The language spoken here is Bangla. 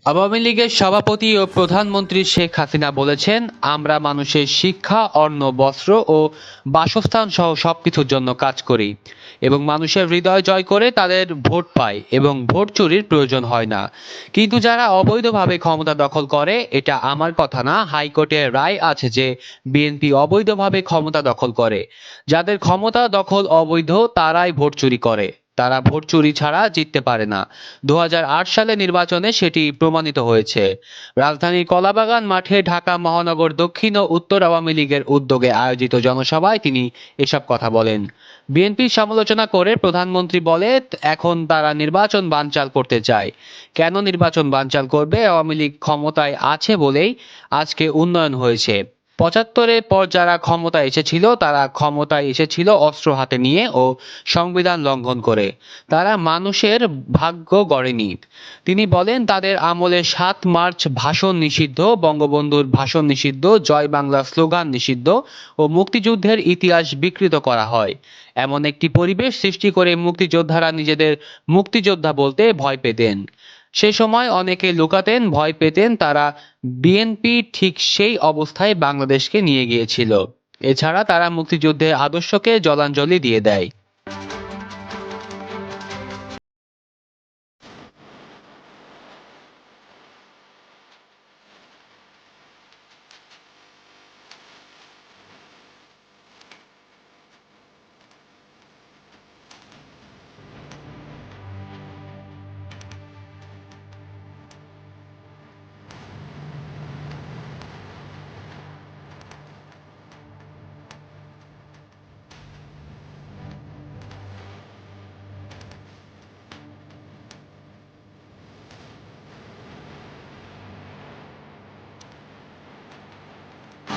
আওয়ামী লীগের সভাপতি ও প্রধানমন্ত্রী শেখ হাসিনা বলেছেন, আমরা মানুষের শিক্ষা, অন্ন, বস্ত্র ও বাসস্থান সহ সবকিছুর জন্য কাজ করি এবং মানুষের হৃদয় জয় করে তাদের ভোট পাই এবং ভোট চুরির প্রয়োজন হয় না। কিন্তু যারা অবৈধভাবে ক্ষমতা দখল করে, এটা আমার কথা না, হাইকোর্টের রায় আছে যে বিএনপি অবৈধভাবে ক্ষমতা দখল করে। যাদের ক্ষমতা দখল অবৈধ তারাই ভোট চুরি করে। তারা ভোট চুরি ছাড়া জিততে পারে না। 2008 সালে নির্বাচনে সেটি প্রমাণিত হয়েছে। রাজধানীর কলাবাগান মাঠে ঢাকা মহানগর দক্ষিণ ও উত্তর আওয়ামী লীগের উদ্যোগে আয়োজিত জনসভায় তিনি এসব কথা বলেন। বিএনপির সমালোচনা করে প্রধানমন্ত্রী বলে, এখন তারা নির্বাচন বানচাল করতে চায়। কেন নির্বাচন বানচাল করবে? আওয়ামী লীগ ক্ষমতায় আছে বলেই আজকে উন্নয়ন হয়েছে। 75-এর পর যারা ক্ষমতায় এসেছিল তারা ক্ষমতায় এসেছিল অস্ত্র হাতে নিয়ে ও সংবিধান লঙ্ঘন করে। তারা মানুষের ভাগ্য গড়েনি। তিনি বলেন, তাদের আমলে 7 মার্চ ভাষণ নিষিদ্ধ, বঙ্গবন্ধুর ভাষণ নিষিদ্ধ, জয় বাংলা স্লোগান নিষিদ্ধ ও মুক্তিযুদ্ধের ইতিহাস বিকৃত করা হয়। এমন একটি পরিবেশ সৃষ্টি করে মুক্তিযোদ্ধারা নিজেদের মুক্তিযোদ্ধা বলতে ভয় পেতেন। সে সময় অনেকে লুকাতেন, ভয় পেতেন। তারা বিএনপি ঠিক সেই অবস্থায় বাংলাদেশকে নিয়ে গিয়েছিল। এছাড়া তারা মুক্তিযুদ্ধের আদর্শকে জলাঞ্জলি দিয়ে দেয়।